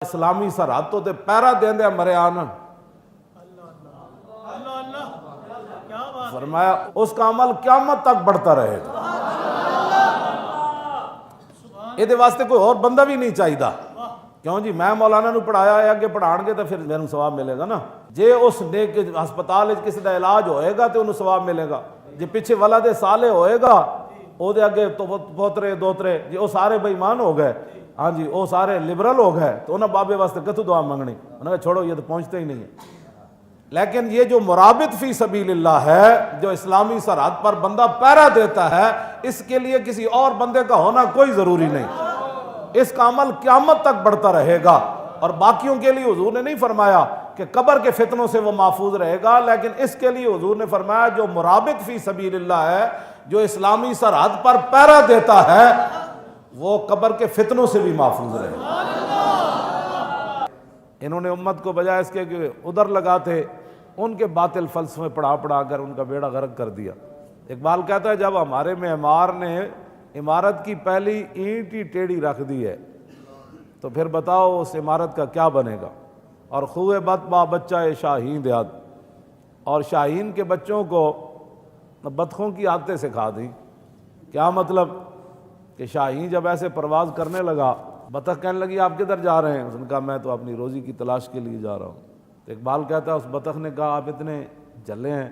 اسلامی سرحد تو پیرا دیندے مرے آنا، فرمایا اس کا عمل قیامت تک بڑھتا رہے گا۔ یہ واسطے کوئی اور بندہ بھی نہیں چاہیے، کیوں جی میں مولانا نو پڑھایا ہے اگے پڑھان گے تو پھر میرے ثواب ملے گا نا۔ جے اس نیک ہسپتال کسی دا علاج ہوئے گا تو انہوں ثواب ملے گا، جے پیچھے ولد صالح ہوئے گا او دے اگے تو پوترے دوترے جی وہ سارے بے ایمان ہو گئے، ہاں جی وہ سارے لبرل ہو گئے تو انہوں بابے واسطے کتوں دعا منگنی، انہوں نے چھوڑو یہ تو پہنچتے ہی نہیں ہے۔ لیکن یہ جو مرابط فی سبیل اللہ ہے، جو اسلامی سرحد پر بندہ پیرا دیتا ہے، اس کے لیے کسی اور بندے کا ہونا کوئی ضروری نہیں، اس کا عمل قیامت تک بڑھتا رہے گا۔ اور باقیوں کے لیے حضور نے نہیں فرمایا کہ قبر کے فتنوں سے وہ محفوظ رہے گا، لیکن اس کے لیے حضور نے فرمایا جو مرابط فی سبیل اللہ ہے، جو اسلامی سرحد پر پیرا دیتا ہے، وہ قبر کے فتنوں سے بھی محفوظ رہے گا۔ انہوں نے امت کو بجائے اس کے کہ ادھر لگاتے، ان کے باطل فلسفے پڑھا پڑھا کر ان کا بیڑا غرق کر دیا۔ اقبال کہتا ہے جب ہمارے معمار نے عمارت کی پہلی اینٹ ہی ٹیڑھی رکھ دی ہے تو پھر بتاؤ اس عمارت کا کیا بنے گا۔ اور خوہ بت با بچہ شاہین دیاد، اور شاہین کے بچوں کو بطخوں کی عادتیں سکھا دیں۔ کیا مطلب کہ شاہین جب ایسے پرواز کرنے لگا، بطخ کہنے لگی آپ کدھر جا رہے ہیں؟ اس نے کہا میں تو اپنی روزی کی تلاش کے لیے جا رہا ہوں۔ تو اقبال کہتا ہے اس بطخ نے کہا آپ اتنے جلے ہیں،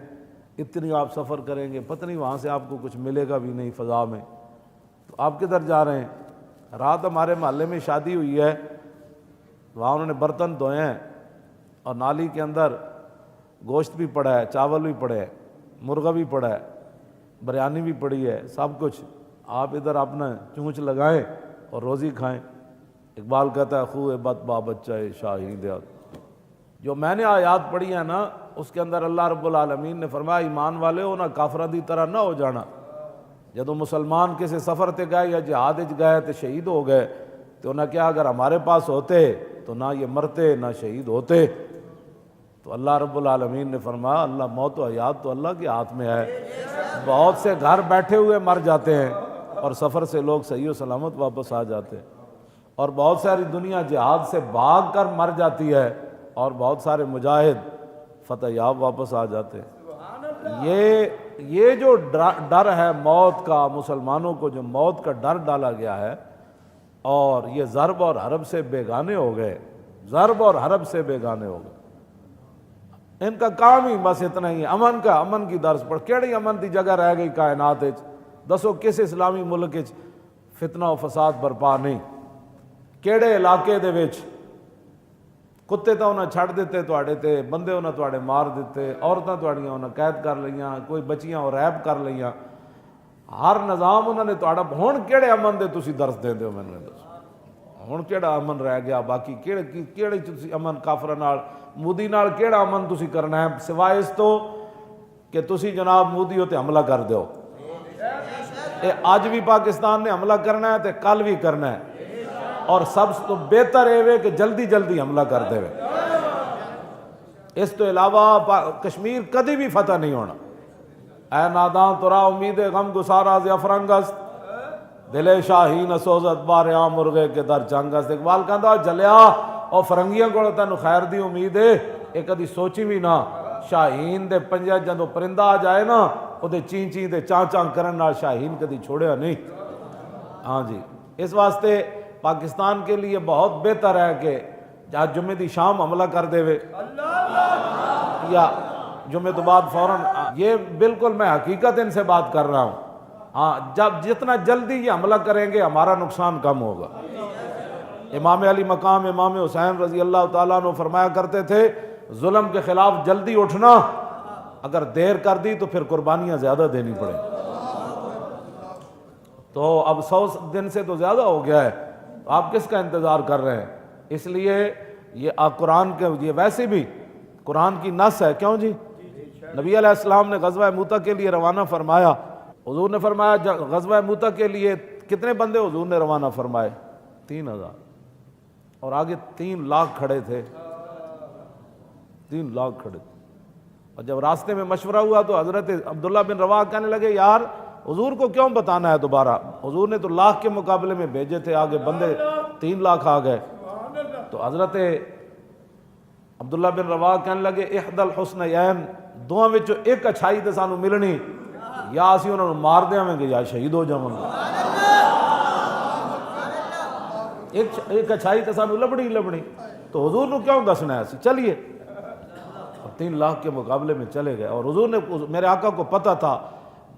اتنی آپ سفر کریں گے، پتہ نہیں وہاں سے آپ کو کچھ ملے گا بھی نہیں فضا میں، تو آپ کدھر جا رہے ہیں؟ رات ہمارے محلے میں شادی ہوئی ہے، وہاں انہوں نے برتن دھوئے ہیں اور نالی کے اندر گوشت بھی پڑا ہے، چاول بھی پڑے ہے، مرغا بھی پڑا ہے، بریانی بھی پڑی ہے، سب کچھ، آپ ادھر اپنا چونچ لگائیں اور روزی کھائیں۔ اقبال کہتا ہے خوہ بت با بچہ شاہین دیاد۔ جو میں نے آیات پڑھی ہیں نا، اس کے اندر اللہ رب العالمین نے فرمایا ایمان والے ہو نا کافرہ دی طرح نہ ہو جانا۔ جدو مسلمان کسی سفر تے گئے یا جہاد گئے تو شہید ہو گئے تو انہیں کیا اگر ہمارے پاس ہوتے تو نہ یہ مرتے نہ شہید ہوتے۔ تو اللہ رب العالمین نے فرمایا اللہ موت و حیات تو اللہ کے ہاتھ میں ہے۔ بہت سے گھر بیٹھے ہوئے مر جاتے ہیں اور سفر سے لوگ صحیح و سلامت واپس آ جاتے ہیں، اور بہت ساری دنیا جہاد سے بھاگ کر مر جاتی ہے اور بہت سارے مجاہد فتح یاب واپس آ جاتے ہیں۔ یہ جو ڈر ہے موت کا، مسلمانوں کو جو موت کا ڈر ڈالا گیا ہے، اور یہ ضرب اور حرب سے بیگانے ہو گئے، ضرب اور حرب سے بیگانے ہو گئے۔ ان کا کام ہی بس اتنا ہی ہے، امن کی درس پڑھ، کیڑی امن دی جگہ رہ گئی کائنات وچ؟ دسو کس اسلامی ملک وچ فتنہ و فساد برپا نہیں؟ کیڑے علاقے دے وچ کتے تو انہیں چھڑ دیتے تواڈے تے، بندے انہیں تواڈے مار دیتے، عورتاں تواڈیاں انہیں قید کر لیاں، کوئی بچیاں اور ریپ کر لیاں، ہر نظام انہوں نے تواڈا ہن کیڑے امن دے تسی درس دیندے ہو؟ مینوں دسو ہن کیڑا امن رہ گیا؟ باقی کیڑے تسی امن کافراں نال مودی نال کیڑا امن تسی کرنا ہے سوائے اس تو کہ تسی جناب مودی ہوتے حملہ کر دیو۔ اج بھی پاکستان نے حملہ کرنا ہے تے کل بھی کرنا ہے، اور سب تو بہتر ہے کہ جلدی جلدی حملہ کر دے۔ اس تو علاوہ کشمیر کدی بھی فتح نہیں ہونا۔ اے ناداں ترا امید غم گسارا ز افرنگست، دل شاہین سوزت باریا مرغے کے در چنگست۔ اقبال کہندا جلیا اور فرنگیاں کو تینوں خیر دی امید ہے، یہ کدی سوچی بھی نہ شاہین دے پنجے جدو پرندہ آ جائے نا وہ دے چین چین دے چان چان کرن نال شاہین کدی چھوڑیا نہیں۔ ہاں جی، اس واسطے پاکستان کے لیے بہت بہتر ہے کہ آج جمعے دی شام حملہ کر دے وے یا جمعے تو بعد فوراً، یہ بالکل میں حقیقت ان سے بات کر رہا ہوں۔ ہاں جب جتنا جلدی یہ حملہ کریں گے ہمارا نقصان کم ہوگا۔ امام علی مقام امام حسین رضی اللہ تعالیٰ عنہ فرمایا کرتے تھے ظلم کے خلاف جلدی اٹھنا، اگر دیر کر دی تو پھر قربانیاں زیادہ دینی پڑیں۔ تو اب 100 دن سے تو زیادہ ہو گیا ہے، آپ کس کا انتظار کر رہے ہیں؟ اس لیے یہ قرآن کے یہ ویسے بھی قرآن کی نص ہے، کیوں جی؟ نبی علیہ السلام نے غزوہ موتہ کے لیے روانہ فرمایا، حضور نے فرمایا غزوہ موتہ کے لیے کتنے بندے حضور نے روانہ فرمائے؟ 3000، اور آگے 3 لاکھ کھڑے تھے، 3 لاکھ کھڑے تھے۔ اور جب راستے میں مشورہ ہوا تو حضرت عبداللہ بن رواحہ کہنے لگے یار حضور کو کیوں بتانا ہے دوبارہ؟ حضور نے تو لاکھ کے مقابلے میں بھیجے تھے، آگے بندے 3 لاکھ آ گئے۔ تو حضرت عبداللہ بن رواح کہنے لگے احد الحسنیین، دوواں وچوں ایک اچھائی تے سانو ملنی، یا اسی انہاں نوں مار دیاں گے یا شہید ہو جاواں گے۔ ایک اچھائی تے سانو لبنی، تو حضور نو کیوں دسنا ہے اسی؟ چلیے، 3 لاکھ کے مقابلے میں چلے گئے، اور حضور نے، میرے آقا کو پتہ تھا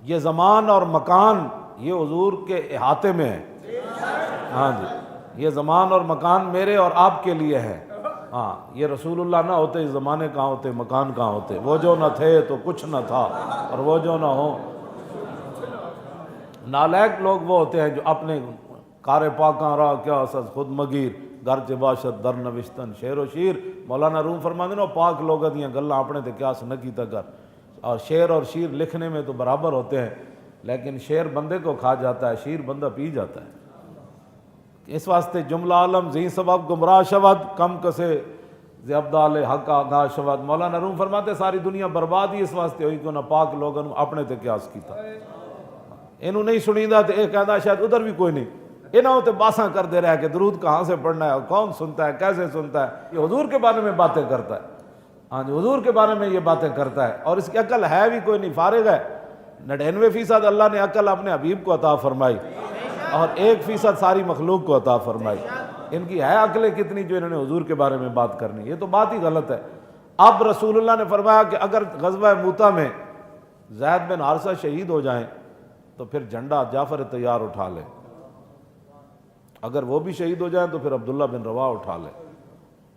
یہ زمان اور مکان یہ حضور کے احاطے میں ہے۔ ہاں جی، یہ زمان اور مکان میرے اور آپ کے لیے ہے۔ ہاں، یہ رسول اللہ نہ ہوتے اس زمانے کہاں ہوتے، مکان کہاں ہوتے، وہ جو نہ تھے تو کچھ نہ تھا، اور وہ جو نہ ہو۔ نالائق لوگ وہ ہوتے ہیں جو اپنے کار پاکاں راہ کیا سز خود مگیر، گرچہ باشد در نوشتن شعر و شیر۔ مولانا روم فرماندے نا پاک لوگاں دیاں گلاں اپنے تے قیاس نہ کیتا کر، اور شعر اور شیر لکھنے میں تو برابر ہوتے ہیں، لیکن شعر بندے کو کھا جاتا ہے، شیر بندہ پی جاتا ہے۔ اس واسطے جملہ عالم زی سبب گمراہ شود، کم کسے زی ابدال حق آگاہ شود۔ مولانا روم فرماتے ساری دنیا برباد ہی اس واسطے ہوئی کہ نہ پاک لوگوں اپنے تے قیاس کیتا، انہوں نہیں سنیندہ تے ایک کہنا شاید ادھر بھی کوئی نہیں، انہوں تے باساں کر دے رہا ہے کہ درود کہاں سے پڑھنا ہے، کون سنتا ہے، کیسے سنتا ہے۔ یہ حضور کے بارے میں باتیں کرتا ہے، ہاں جی، حضور کے بارے میں یہ باتیں کرتا ہے، اور اس کی عقل ہے بھی کوئی نہیں، فارغ ہے۔ 99% اللہ نے عقل اپنے حبیب کو عطا فرمائی، اور 1% ساری مخلوق کو عطا فرمائی۔ ان کی ہے عقلیں کتنی جو انہوں نے حضور کے بارے میں بات کرنی، یہ تو بات ہی غلط ہے۔ اب رسول اللہ نے فرمایا کہ اگر غزوہ موتہ میں زید بن حارثہ شہید ہو جائیں تو پھر جھنڈا جعفر طیار اٹھا لے، اگر وہ بھی شہید ہو جائیں تو پھر عبداللہ بن رواح اٹھا لے،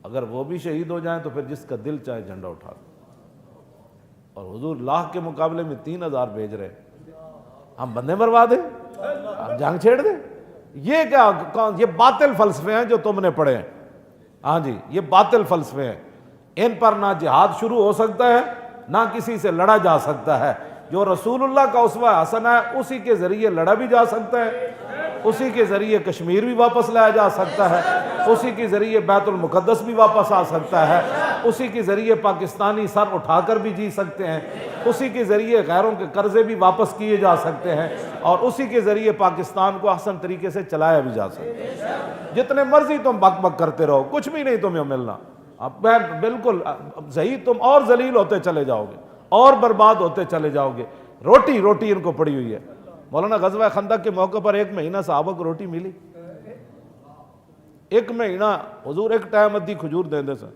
اگر وہ بھی شہید ہو جائیں تو پھر جس کا دل چاہے جھنڈا اٹھا لے۔ اور حضور لاکھ کے مقابلے میں 3000 بھیج رہے، ہم بندے مروا دیں، ہم جنگ چھیڑ دیں؟ یہ کیا، یہ باطل فلسفے ہیں جو تم نے پڑھے ہیں۔ ہاں جی، یہ باطل فلسفے ہیں، ان پر نہ جہاد شروع ہو سکتا ہے نہ کسی سے لڑا جا سکتا ہے۔ جو رسول اللہ کا اسوہ حسنہ ہے اسی کے ذریعے لڑا بھی جا سکتا ہے، اسی کے ذریعے کشمیر بھی واپس لایا جا سکتا ہے، اسی کے ذریعے بیت المقدس بھی واپس آ سکتا ہے، اسی کے ذریعے پاکستانی سر اٹھا کر بھی جی سکتے ہیں، اسی کے ذریعے غیروں کے قرضے بھی واپس کیے جا سکتے ہیں، اور اسی کے ذریعے پاکستان کو احسن طریقے سے چلایا بھی جا سکتا ہے۔ جتنے مرضی تم بک بک کرتے رہو، کچھ بھی نہیں تمہیں ملنا، اب بالکل صحیح، تم اور ذلیل ہوتے چلے جاؤ گے اور برباد ہوتے چلے جاؤ گے۔ روٹی ان کو پڑی ہوئی ہے۔ مولانا غزوہ خندق کے موقع پر 1 مہینہ صحابہ کو روٹی ملی، 1 مہینہ حضور ایک ٹائم ادھی کھجور دیں دے سن،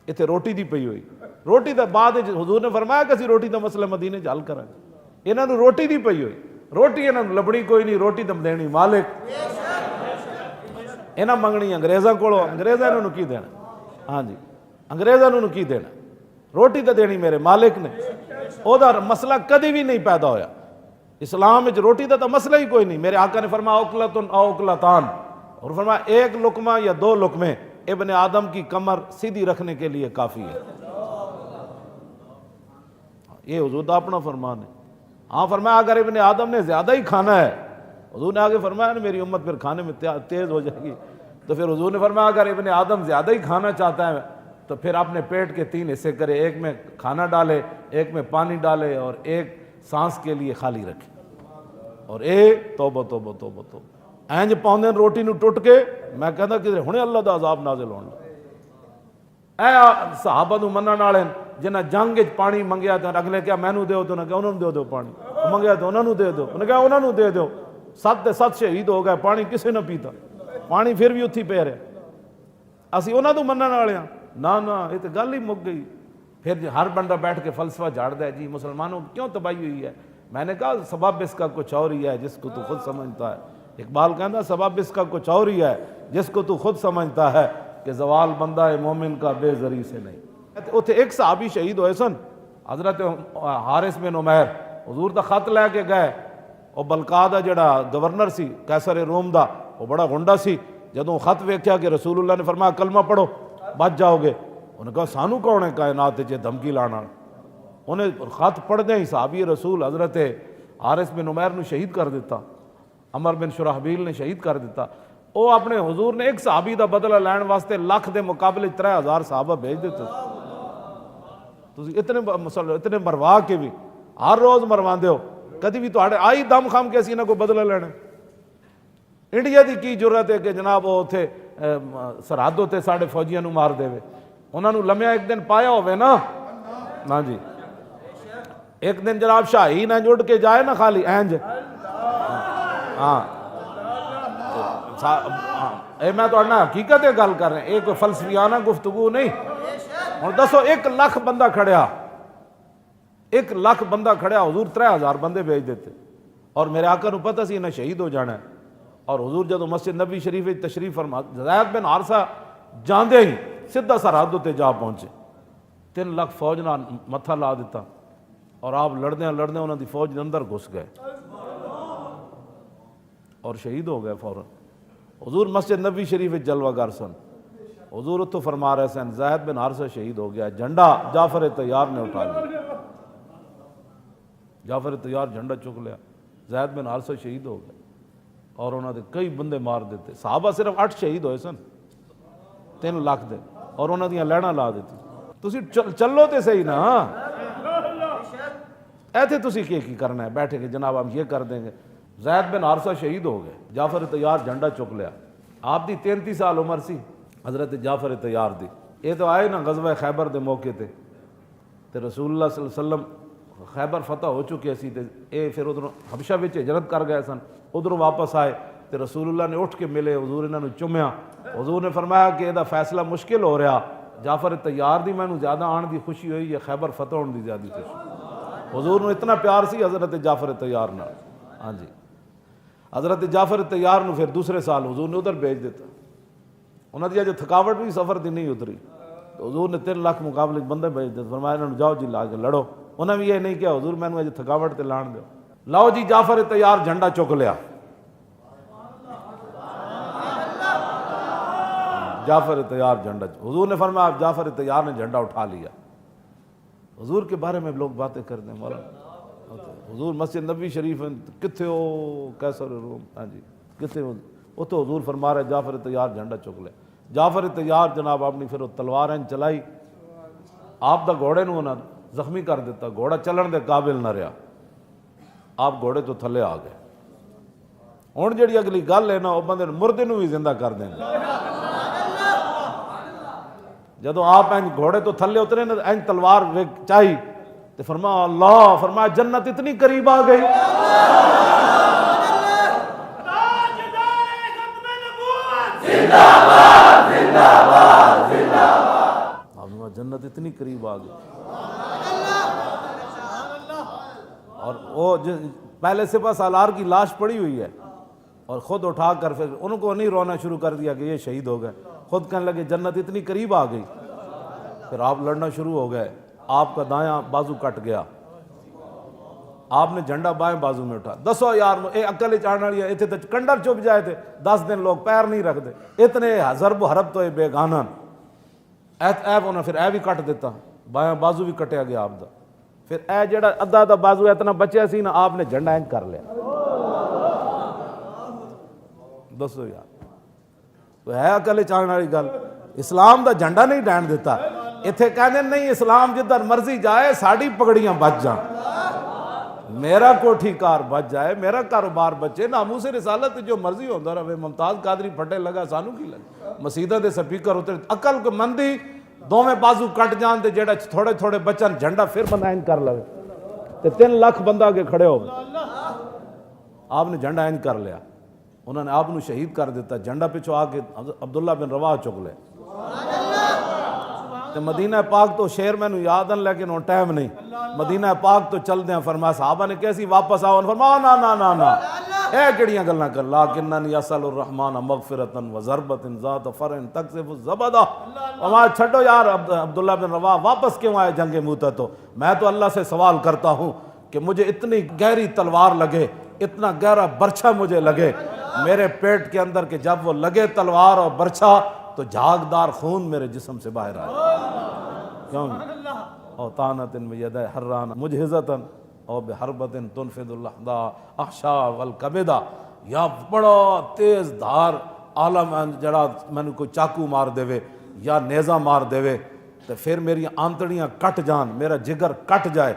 اتنے روٹی دی پئی ہوئی، روٹی دا بعد حضور نے فرمایا کہ اسی روٹی دا مسئلہ مدینے جل کریں، انہوں نے روٹی دی پئی ہوئی، روٹی انہوں نے لبڑی کوئی نہیں، روٹی دم دینی مالک، انہوں منگنی انگریزاں کولو، انگریزاں انہوں نے کی دینا، ہاں جی، انگریزاں انہوں نے کی دینا، روٹی دا دینی میرے مالک نے۔ او دا مسئلہ کدی بھی نہیں پیدا ہویا، اسلام میں روٹی دا مسئلہ ہی کوئی نہیں۔ میرے آقا نے فرمایا اکلتن او اکلتان، اور فرمایا 1 لقمہ یا 2 لقمے ابن آدم کی کمر سیدھی رکھنے کے لیے کافی ہے۔ یہ حضور دا اپنا فرمان ہے۔ ہاں فرمایا اگر ابن آدم نے زیادہ ہی کھانا ہے، حضور نے آگے فرمایا نا میری امت پھر کھانے میں تیز ہو جائے گی، تو پھر حضور نے فرمایا اگر ابن آدم زیادہ ہی کھانا چاہتا ہے تو پھر اپنے پیٹ کے 3 حصے کرے، 1 میں کھانا ڈالے، 1 میں پانی ڈالے، اور 1 سانس کے لیے خالی رکھے، اور توبہ توبہ توبہ توبہ اینج پاؤندے روٹی نو ٹوٹ کے، میں کہتا کہ ہنے اللہ دا عذاب نازل ہونا۔ اے صحابہ نو منن والے جنہ جنگ وچ پانی منگیا تے اگلے کیا مینوں دیو، تو انہاں کہا انہاں نوں دیو پانی، منگیا تو انہاں نوں دے دیو، انہاں کہا انہاں نوں دے دیو، 7 دے 7 شہید ہو گئے، پانی کسے نہ پیتا، پانی پھر بھی اتھی پہ رہے، اسی انہاں تو منن والے ہاں، نہ یہ تو گل ہی مک گئی۔ پھر ہر بندہ بیٹھ کے فلسفہ جھاڑتا ہے، جی مسلمانوں کی کیوں تباہی ہوئی ہے؟ میں نے کہا سبب اس کا کچھ اور ہی ہے جس کو تو خود سمجھتا ہے۔ اقبال کہنا سبب اس کا کچھ اور ہی ہے جس کو تو خود سمجھتا ہے، کہ زوال بندہ مومن کا بے زری سے نہیں۔ اتنے ایک صحابی شہید ہوئے سن، حضرت حارث بن عمیر، حضور دا خط لے کے گئے، اور بلقا دا جڑا گورنر سی قیصر روم دا، وہ بڑا گنڈا سی، جدوں خط ویکھیا کہ رسول اللہ نے فرمایا کلمہ پڑھو بچ جاؤ گے، انہوں نے کہا سانو کون ہے کائنات چ دھمکی لانا؟ انہیں خط پڑھدے ہی صحابی رسول حضرت حارث بن عمیر نے شہید کر دیتا، عمر بن شرحبیل نے شہید کر دیتا۔ وہ اپنے حضور نے ایک صحابی دا بدلہ لین واسطے لاکھ دے مقابلے 3000 صحابہ بھیج دیتے، تسی اتنے مروا کے بھی ہر روز مرواندے ہو، کدی بھی تہاڈے آئی دم خام کے اسی نہ کوئی بدلہ لینا؟ انڈیا دی کی جرت ہے کہ جناب وہ اتھے ਸਰਹੱਦ ਉੱਤੇ ਸਾਡੇ ਫੌਜੀਆਂ ਨੂੰ ਮਾਰ ਦੇਵੇ। ਉਹਨਾਂ ਨੂੰ ਲੰਮਿਆ ਇੱਕ ਦਿਨ ਪਾਇਆ ਹੋਵੇ ਨਾ, ਨਾ ਜੀ ایک دن جناب شاہین انج اڑ کے جائے نا خالی انج، ہاں میں تو اڑنا حقیقت گل کر رہے ہیں، ایک فلسفیانہ گفتگو نہیں۔ اور دسو 1 لاکھ بندہ کھڑیا، 1 لاکھ بندہ کھڑیا، حضور 3000 بندے بھیج دیتے، اور میرے آقا نو پتہ سی انہیں شہید ہو جانا ہے۔ اور حضور جدو مسجد نبی شریف تشریف فرما، زید بن حارثہ جاندے ہی سیدھا سرحد تے جا پہنچے، 3 لاکھ فوج نہ متھا لا دیتا، اور آپ لڑدے انہوں دی فوج دے اندر گھس گئے اور شہید ہو گئے فوراً۔ حضور مسجد نبی شریف جلوہ گر سن، حضور اتو فرما رہے سن زید بن حارثہ شہید ہو گیا، جھنڈا جعفر طیار نے اٹھا لیا، جعفر طیار جھنڈا چک لیا، زید بن حارثہ شہید ہو گئے، اور انہوں نے کئی بندے مار دیتے۔ صحابہ صرف 8 شہید ہوئے سن 3 لاکھ دے، اور انہوں نے لہنا لا دیتی۔ تسی چلو تے صحیح نا، ایتھے تسی کی کرنا ہے بیٹھے کہ جناب ہم یہ کر دیں گے۔ زید بن حارثہ شہید ہو گئے، جعفر طیار جھنڈا چک لیا۔ آپ دی 33 سال عمر سی حضرت جعفر طیار دی۔ یہ تو آئے نا غزوہ خیبر دے موقع تے رسول اللہ صلی اللہ علیہ وسلم خیبر فتح ہو چکے سی، اے پھر ادھر حبشہ وچ ہجرت کر گئے سن، ادھر واپس آئے تے رسول اللہ نے اٹھ کے ملے، حضور انہوں نے چومیا، حضور نے فرمایا کہ یہ فیصلہ مشکل ہو رہا، جعفر طیار دی میں زیادہ آن دی خوشی ہوئی یا خیبر فتح ہونے دی زیادہ خوشی؟ حضور نے اتنا پیار سی حضرت جعفر طیار نہ، ہاں جی حضرت جعفر طیار نو پھر دوسرے سال حضور نے ادھر بھیج دیتا۔ انہوں نے جو تھکاوٹ بھی سفر دی نہیں اتری، تو حضور نے 3 لاکھ مقابلے بندے بھیج دیتے، فرمایا انہوں نے جاؤ جی لا کے لڑو۔ انہوں نے یہ نہیں کیا حضور میں نے تھکاوٹ تے لان دو، لاؤ جی جعفر طیار جھنڈا چک لیا، جعفر طیار جھنڈا، حضور نے فرمایا جعفر طیار نے جھنڈا اٹھا لیا۔ حضور کے بارے میں لوگ باتیں کرتے ہیں، مولانا حضور مسجد نبی شریف کتنے ہو کیسر روم، ہاں جی کتنے ہو، وہ تو حضور فرما رہے جعفر طیار جھنڈا چک لے۔ جعفر طیار جناب آپ نے پھر تلوار چلائی، آپ دا گھوڑے نو نہ زخمی کر دیتا، گھوڑا چلن دے قابل نہ رہا، آپ گھوڑے تو تھلے آ گئے۔ ہن جڑی اگلی گل ہے نا، وہ بندے مردے نو بھی زندہ کر دیں گے۔ جدو آپ این گھوڑے تو تھلے اترے نا، این تلوار چاہی تو فرمایا اللہ، فرمایا جنت اتنی قریب آ گئی، جنت اتنی قریب آ گئی۔ اور وہ پہلے سپہ سالار کی لاش پڑی ہوئی ہے، اور خود اٹھا کر پھر ان کو نہیں رونا شروع کر دیا کہ یہ شہید ہو گئے، خود کہنے لگے جنت اتنی قریب آ گئی۔ پھر آپ لڑنا شروع ہو گئے، آپ کا دایاں بازو کٹ گیا، آپ نے جھنڈا بائیں بازو میں اٹھا۔ 10 یار اے عقل چاڑنے والی ہے، اتنے تو کنڈر چپ جائے تھے، 10 دن لوگ پیر نہیں رکھتے، اتنے ضرب و حرب تو اے بے گانن ایپ انہیں پھر اے بھی کٹ دیتا، بائیں بازو بھی کٹیا گیا آپ دا۔ پھر اے جڑا ادھا دا بازو اتنا بچیا سی نا، آپ نے جھنڈا اینج کر لیا۔ 10 یار تو ہے عقل چاڑنے والی گل، اسلام دا جھنڈا نہیں ڈین دیتا۔ اتنے کہنے نہیں اسلام جدھر مرضی جائے ساڑی پگڑیاں بچ جان، میرا کوٹھی کار بچ جائے، میرا کاروبار بچے، ناموس رسالت جو مرضی ہوتا رہے، ممتاز قادری پھٹے لگا سانو کی لگا، مسیدہ دے سپیکر ہوتے، عقل کو مندی دوویں بازو کٹ جان دے، جیڑا تھوڑے تھوڑے بچن جھنڈا پھر بندہ انج کر لگے، تے 3 لاکھ بندہ کے کھڑے ہو گئے، آپ نے جھنڈا انج کر لیا، انہوں نے آپ نو شہید کر دیتا، جھنڈا پچھو آ کے عبداللہ بن رواح چک لے۔ مدینہ پاک تو شیر میں نو یاد ہیں لیکن وہ ٹائم نہیں، مدینہ پاک تو چل دیں، فرمایا صحابہ نے کیسی واپس آؤ، فرمایا نا نا نا نا اے کڑیاں گلنا کر، لیکننی اسأل الرحمن مغفرتا وضربت ذات فرن تقذف الزبدہ، فرمایا چھڈو یار عبداللہ بن رواح واپس کیوں آئے جنگ موتہ، تو میں تو اللہ سے سوال کرتا ہوں کہ مجھے اتنی گہری تلوار لگے، اتنا گہرا برچھا مجھے لگے میرے پیٹ کے اندر، کہ جب وہ لگے تلوار اور برچھا تو جھاگدار خون میرے جسم سے باہر آئے، کیوں اوطانت بیدہ حران مجہزتا او بحربت تنفذ اللحظہ احشاء والکبدہ، یا بڑا تیز دھار عالم جڑا میں نے کوئی چاقو مار دے یا نیزہ مار دے تو پھر میری آنتڑیاں کٹ جان، میرا جگر کٹ جائے،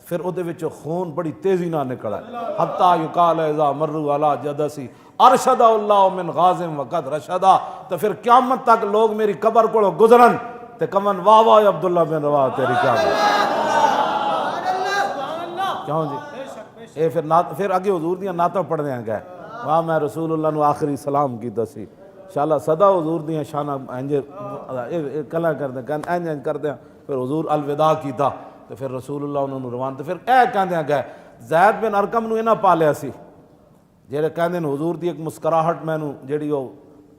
پھر وہ خون بڑی تیزی نہ نکلا حتی یقال اذا مروا علی جدسی ارشد اللہ من غازم وقد رشدا. تو پھر قیامت تک لوگ میری قبر کو گزرن تے کمن واہ واہ عبداللہ بن رواحہ تیری کیا بات. کیوں جی اے پھر اگے حضور دیاں نعتاں پڑھدے ہیں گئے واہ میں رسول اللہ نو آخری سلام کیتا سی انشاءاللہ صدا حضور دیاں شانہ انج کلا کردے انج کردے. پھر حضور الوداع کیتا تو پھر رسول اللہ انہوں نے روان. تو پھر اے کہندے ہیں گئے زید بن ارقم نو انہاں پالیا سی جڑے کہندے نے حضور دی ایک مسکراہٹ مینوں جیڑی او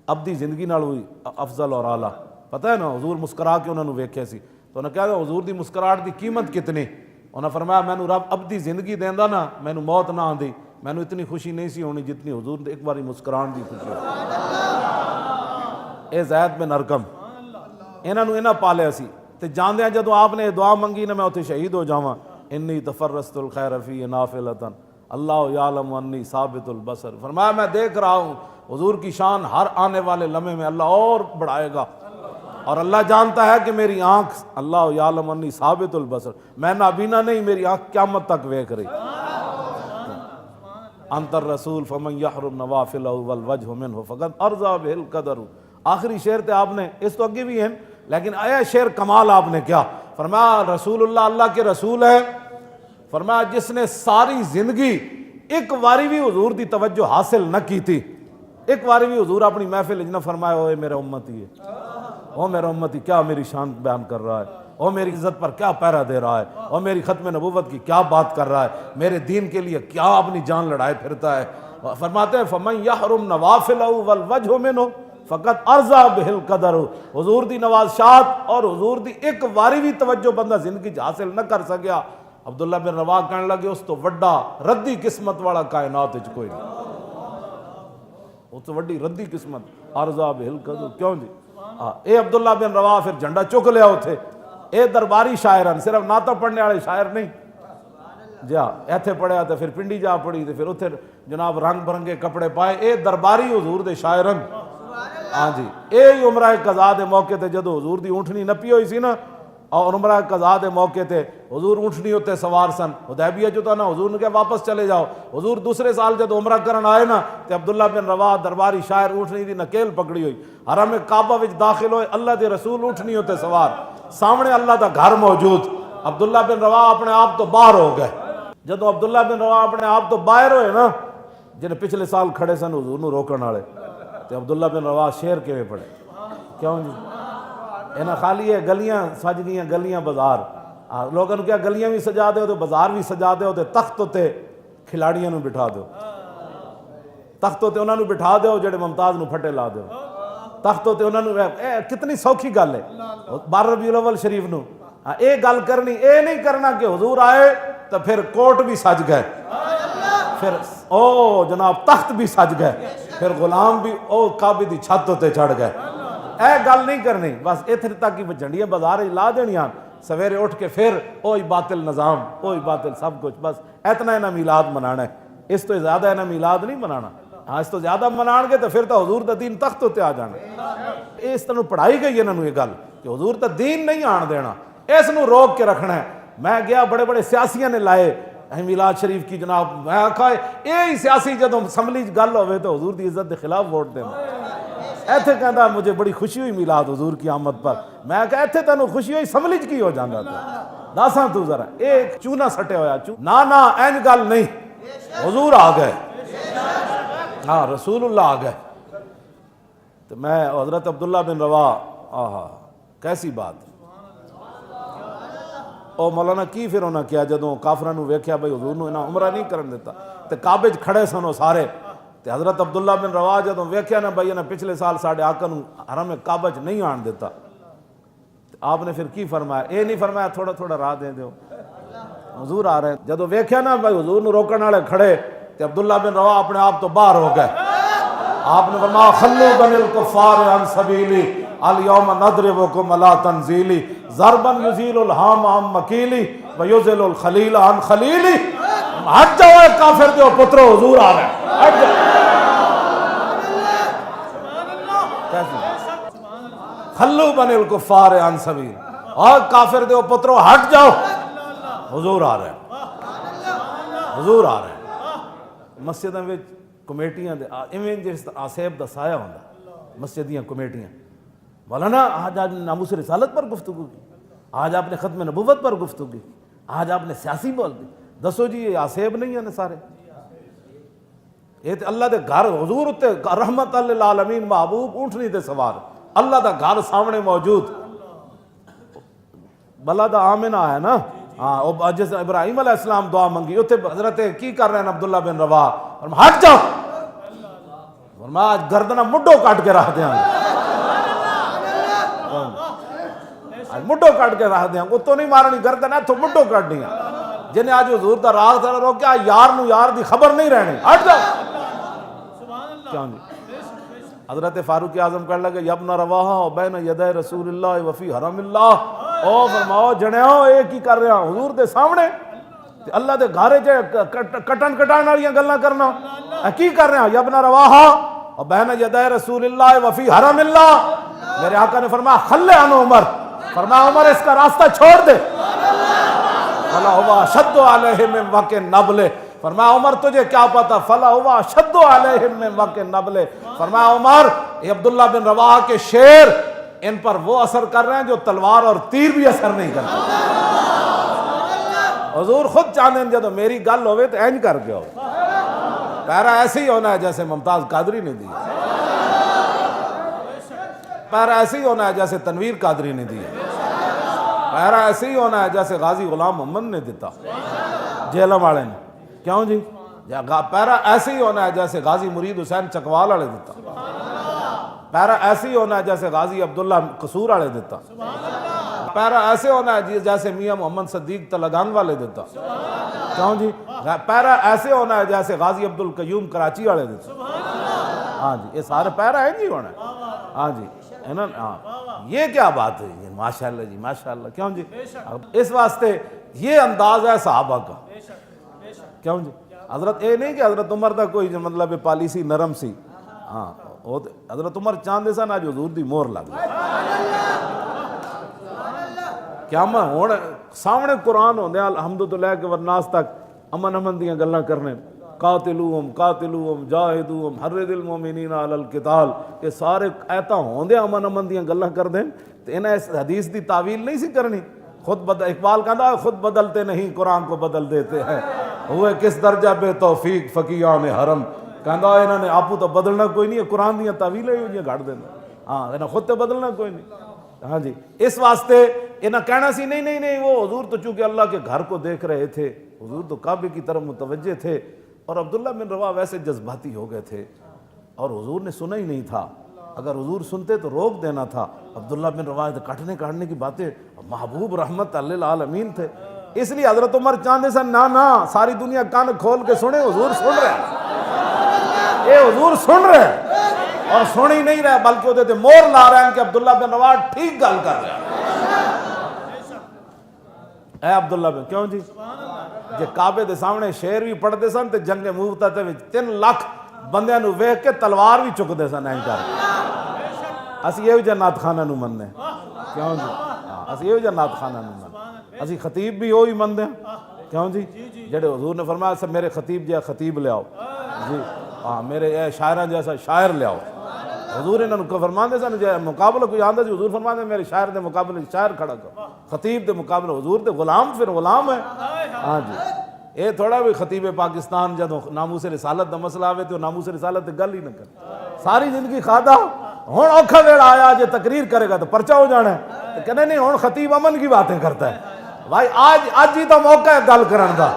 ابدی زندگی نال ہوئی افضل اور اعلیٰ. پتہ ہے نا حضور مسکرا کے انہوں نے ویکھیا سی تو انہوں نے کہا حضور دی مسکراہٹ دی قیمت کتنی. انہوں نے فرمایا مینوں رب ابدی زندگی دیندا نا مینوں موت نہ آندی مینوں اتنی خوشی نہیں سی ہونی جتنی حضور دے ایک باری مسکران دی خوشی. اے زید بن ارقم انہاں نو انہاں پالیا سی تے جاندے جدوں آپ نے دعا منگی نا میں اتنے شہید ہو جاواں انی تفرست الخیر فی نافلۃ اللہ یعلم انی ثابت البصر. فرمایا میں دیکھ رہا ہوں حضور کی شان ہر آنے والے لمحے میں اللہ اور بڑھائے گا اور اللہ جانتا ہے کہ میری آنکھ اللہ یعلم انی ثابت البصر میں نابینا نہیں میری آنکھ قیامت تک ویکھ رہی. انت الرسول فمن یحرم نوافلہ والوجہ منہ فقد ارضی بہ القدر. آخری شعر تے آپ نے اس تو اگے بھی ہیں لیکن اے شعر کمال آپ نے کیا فرمایا رسول اللہ کے رسول ہے. فرمایا جس نے ساری زندگی ایک واری بھی حضور دی توجہ حاصل نہ کی تھی ایک واری بھی حضور اپنی محفل نہ فرمایا اوے میرا امتی ہے او میرا امتی کیا میری شان بیان کر رہا ہے او میری عزت پر کیا پہرا دے رہا ہے او میری ختم نبوت کی کیا بات کر رہا ہے میرے دین کے لیے کیا اپنی جان لڑائے پھرتا ہے. فرماتے ہیں فمن یحرم نوافلہ والوجہ منہ فقط ارضی بہ القدر. حضور دی نوازشات اور حضور دی ایک واری بھی توجہ بندہ زندگی حاصل نہ کر سکیا. عبداللہ بن رواحہ کہنے لگے اس تو وڈا ردی قسمت والا کائنات وچ کوئی نہیں اس تو وڈی ردی قسمت ارضی بہ القدر. کیوں جی اے عبداللہ بن رواحہ پھر جھنڈا چک لیا اتھے. اے درباری شاعران صرف نعتاں پڑھنے والے شاعر نہیں جا ایتھے پڑھیا تو پھر پنڈی جا پڑھی تو پھر اتھے جناب رنگ برنگے کپڑے پائے. اے درباری حضور دے شاعران. ہاں جی اے عمرہ قضاء دے موقع تے جدو حضور دی اونٹنی نپی ہوئی سی نا اور عمرہ قضاء دے موقع تے حضور اونٹنی ہوتے سوار سن حدیبیہ جو تھا نا حضور نے کہا واپس چلے جاؤ. حضور دوسرے سال جب عمرہ کرن آئے نا تے عبداللہ بن رواحہ درباری شاعر اونٹنی دی نکیل پکڑی ہوئی حرم کعبہ وچ داخل ہوئے اللہ دے رسول اونٹنی ہوتے سوار سامنے اللہ دا گھر موجود. عبداللہ بن رواحہ اپنے آپ تو باہر ہو گئے. جدو عبداللہ بن رواحہ اپنے آپ تو باہر ہوئے نا جن پچھلے سال کھڑے سن حضور نو روکن والے تے عبداللہ بن رواحہ شعر کیویں پڑھے. کیوں جی انہاں خالی ہے گلیاں سج گئیاں گلیاں بازار لوگوں نے کیا گلیاں بھی سجا دو تو بازار بھی سجا دو تے تخت تے کھلاڑیاں نو بٹھا دو تخت تے انہاں نو بٹھا دو جڑے ممتاز نو پھٹے لا دو تخت تے انہاں نو کتنی سوکھی گل ہے 12 ربیع الاول شریف نو اے گل کرنی اے نہیں کرنا کہ حضور آئے تو پھر کوٹ بھی سج گئے پھر او جناب تخت بھی سج گئے پھر غلام بھی او کعبے دی چھت تے چڑھ گئے. اے گل نہیں کرنی بس اتنے تک ہی جھنڈیاں بازار لا دینیاں سویرے اٹھ کے پھر اوہی باطل نظام اوہی باطل سب کچھ بس اتنا انہاں میلاد منانا ہے. اس تو زیادہ انہاں میلاد نہیں منانا. ہاں اس تو زیادہ منان گے تو پھر تو حضور دا دین تخت تے آ جانا. اس طرح پڑھائی گئی انہوں یہ گل کہ حضور دا دین نہیں آن دینا اس نو روک کے رکھنا ہے. میں گیا بڑے بڑے سیاسیاں نے لائے میلاد شریف کی جناب میں آکھا یہ سیاسی جدو اسمبلی گل ہوئے تو حضور دی عزت دے خلاف ووٹ دینا. ایتھے کہندا مجھے بڑی خوشی ہوئی میلاد حضور کی آمد پر. میں کہا ایتھے تینوں خوشی ہوئی اسمبلی کی ہو جاندہ تھا داساں تو ذرا ایک چونا سٹے ہویا نا این گل نہیں حضور آ گئے ہاں رسول اللہ آ گئے. تو میں حضرت عبداللہ بن رواحہ آہا کیسی بات او مولانا کی پھر انہاں کیا جدوں کافراں نو ویکھیا بھئی حضور نو انہاں عمرہ نہیں کرن دیتا تے کعبے وچ کھڑے سن او سارے تے حضرت عبداللہ بن رواحہ جدوں ویکھیا نا بھئی انہاں پچھلے سال ساڈے آقا نو حرم کعبہ وچ نہیں آن دیتا آپ نے پھر کی فرمایا اے نہیں فرمایا تھوڑا تھوڑا راہ دے دیو حضور آ رہے ہیں. جدوں ویکھیا نا بھئی حضور نو روکن والے کھڑے تے عبداللہ بن رواحہ اپنے آپ تو باہر ہو گئے. آپ نے فرمایا خلو بن الکفار عن سبیلی الیوم نضربکم علی تنزیلی ضربا یزیل الہام عن مکیلی ویزل الخلیل عن خلیلی. ہٹ جاؤ کافر دیو پترو حضور آ رہے ہیں ہٹ جاؤ. خلو بن الکفار عن سبیل اور کافر دیو پترو ہٹ جاؤ حضور آ رہے ہیں. حضور آ رہے ہیں مسجدوں میں کمیٹیاں دے ایویں جس آصیب دا سایہ ہوندا مسجدیاں کمیٹیاں مولانا آج آپ نے ناموس رسالت پر گفتگو کی آج آپ نے ختم نبوت پر گفتگو کی آج آپ نے سیاسی بول دی دسو جی یہ آصیب نہیں ہیں سارے یہ تے اللہ دے گھر حضور اتے رحمت للعالمین محبوب اونٹنی تے سوار اللہ دا گھر سامنے موجود بلا دا آمنہ ہے نا ہاں جس ابراہیم علیہ السلام دعا منگی اتنے حضرت کی کر رہے ہیں عبداللہ بن رواح فرمایا ہٹ جاؤ فرمایا آج گردنہ مڈو کاٹ کے رکھ دیں آج مڈو کاٹ کے رکھ دیں وہ تو نہیں مارنی گردن ہے تو مڈو کاٹ دیں جنہیں آج حضور دا راہ تھا روکیا یار نو یار دی خبر نہیں رہنی ہٹ جاؤ کیوں نہیں حضرت فاروق اعظم کہنے لگے یبن رواحہ بین یدی رسول اللہ وفی حرم اللہ او فرماؤ جنیاؤ ایک ہی کر رہے ہیں حضور دے سامنے اللہ دے گھارے کٹن کٹان والیاں گلاں کرنا کی کر رہے ہیں یبن رواحہ اور بین یدی رسول اللہ وفی حرم اللہ میرے آقا نے فرمایا خلے عن عمر فرمایا عمر اس کا راستہ چھوڑ دے فلا ہوا شد علیہم من وقع نبلے فرمایا عمر تجھے کیا پتا فلا ہوا شد علیہم من وقع نبلے فرمایا عمر یہ عبداللہ بن رواحہ کے شعر ان پر وہ اثر کر رہے ہیں جو تلوار اور تیر بھی اثر نہیں کرتے حضور خود چاہتے ہیں جب میری گل ہوئے تو اینج کر کے ہو پیرا ایسے ہی ہونا ہے جیسے ممتاز قادری نے دی پیرا ایسے ہی ہونا ہے جیسے تنویر قادری نے دی پیرا ایسے ہی ہونا ہے جیسے غازی غلام محمد نے دیتا جیلم والے نے کیوں جی پیرا ایسے ہی ہونا ہے جیسے غازی مرید حسین چکوال والے دیتا پیرا ایسے ہی ہونا ہے جیسے غازی عبداللہ قصور والے دیتا پیرا ایسے ہونا ہے جیسے میاں محمد صدیق تلگان والے دیتا کیوں جی پیرا ایسے ہونا ہے جیسے غازی عبدالقیوم کراچی والے دیتا ہاں جی یہ سارے پیرا ہے نہیں ہونا ہے ہاں جی ہاں یہ کیا بات ہے ماشاءاللہ جی ماشاءاللہ کیوں جی اس واسطے یہ انداز ہے صحابہ کا کیوں جی حضرت یہ نہیں کہ حضرت عمر دا کوئی مطلب پالیسی نرم سی ہاں حضرت عمر چاندے سن آج حضور دی مور لگ کیا ہوں سامنے قرآن ہوندے الحمدللہ کے ورناس تک امن دیاں گلاں کرنے قاتلوہم جاہدوہم حرد المومنین علی القتال یہ سارے ایتا ہوندے امن دیاں گلاں کر دیں تو انہیں اس حدیث دی تعویل نہیں سی کرنی اقبال کہتا ہے خود بدلتے نہیں قرآن کو بدل دیتے ہیں ہوئے کس درجہ بے توفیق فقیان حرم کہتا ہے انہوں نے آپو تو بدلنا کوئی نہیں ہے قرآن دیاں تعویلیں ہی ہوئی گھڑ دینا ہاں انہوں خود تو بدلنا کوئی نہیں ہاں جی اس واسطے انہوں کہنا سی نہیں وہ حضور تو چونکہ اللہ کے گھر کو دیکھ رہے تھے حضور تو کعبے کی طرف متوجہ تھے اور عبداللہ بن رواح ویسے جذباتی ہو گئے تھے اور حضور نے سنا ہی نہیں تھا اگر حضور سنتے تو روک دینا تھا عبداللہ بن رواح کاٹنے کی باتیں محبوب رحمت للعالمین تھے اس لیے حضرت عمر چاندے سن نا ساری دنیا کان کھول کے سنے حضور سن رہے یہ حضور سن رہے اور سن ہی نہیں رہے بلکہ ہوتے تھے مور لا رہے ہیں کہ عبداللہ بن رواح ٹھیک گل کر رہے ہیں اے عبداللہ بن کیوں جی جے کعبے دے سامنے شعر بھی پڑھتے سن تے جنگ موتا تے 3 لاکھ بندیاں نو ویکھ کے تلوار بھی چک دے سن این کر اسی یہ جنات خانہ نو مننے کیوں جی اسی یہ جنات خانہ نو مننے اسی خطیب بھی ہوئی مندے کیوں جی جڑے حضور نے فرمایا سب میرے خطیب جے خطیب لے آؤ جی ہاں میرے اے شاعراں جیسا شاعر لے آؤ حضور انہوں کو فرماندے سن جے مقابلہ کوئی آندا جی حضور فرماندے میرے شاعر دے مقابلے شاعر کھڑا کرو خطیب دے مقابلے حضور دے غلام پھر غلام ہے ہاں جی اے تھوڑا بھی خطیب پاکستان جدوں ناموس رسالت دا مسئلہ آوے تو ناموس رسالت تے گل ہی نہ کر ساری زندگی کھادا ہن اوکھا ویڑا آیا جے تقریر کرے گا تو پرچہ ہو جانا ہے تو کہنے نہیں ہن خطیب امن کی باتیں کرتا ہے بھائی آج ہی تو موقع ہے گل کرن دا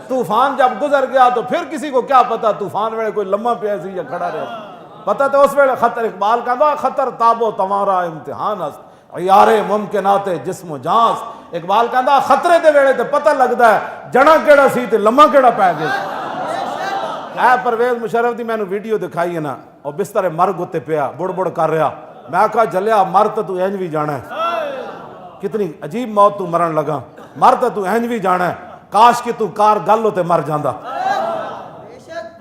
طوفان جب گزر گیا تو پھر کسی کو کیا پتا طوفان ویلے کوئی لمحہ پیا سی یا کھڑا رہا پتہ تو اس ویلے خطر اقبال کہندا خطر تابو تمہارا امتحان است عیار ممکنات جسم و جانس اقبال کہندا خطرے دے ویلے تے پتہ لگدا ہے جڑا کیڑا سی تے لمحہ کیڑا پے گیا اے پرویز مشرف دی مینوں ویڈیو دکھائی ہے نا اور بستر مرگ تے پیا بڑ بڑ کر رہا میں کہا جلیا مر تو انج بھی جانا ہے کتنی عجیب موت تو مرن لگا مر تو انج بھی جانا ہے کاش کہ تو کار گل ہوتے مر جاندا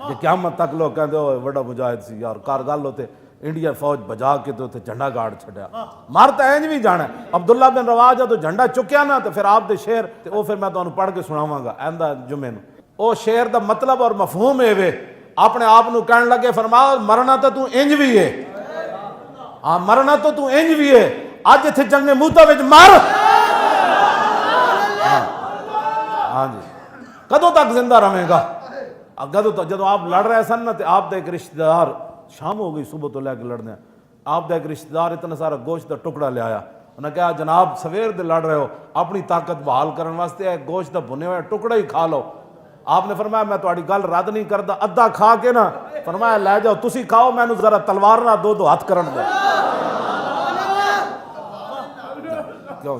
یہ قیامت تک لوگ کہندے اوے بڑا مجاہد سی یار کار گل ہوتے انڈیا فوج بجا کے تو اتنے جھنڈا گاڑ چھڈیا، مارتا اینج بھی جانا ہے۔ عبداللہ بن رواحہ جدو جھنڈا چکیا نا تو پھر آپ دے شعر تے وہ پھر میں تمہیں پڑھ کے سناواں گا آئندہ جمعے نو۔ وہ شعر دا مطلب اور مفہوم ہے وے اپنے آپ نو کہن لگے فرمایا مرنا تو انج بھی ہے، ہاں مرنا تو انج بھی ہے، اج اتنے جنگ موتا وچ مر۔ ہاں جی کدوں تک زندہ رہے گا؟ جدو آپ لڑ رہے سن نا تو آپ دا ایک رشتہ دار، شام ہو گئی صبح تو لے کے لڑنے، آپ دا ایک رشتہ دار اتنا سارا گوشت دا ٹکڑا لے آیا، انہوں نے کہا جناب سویر دے لڑ رہے ہو، اپنی طاقت بحال کرنے واسطے ایک گوشت دا بھنے ہوئے ٹکڑا ہی کھا لو۔ آپ نے فرمایا میں تہاڈی گل رد نہیں کردا، ادھا کھا کے نا فرمایا لے جاؤ تسی کھاؤ، میں ذرا تلوار نہ دو ہاتھ کرن دو۔ کیوں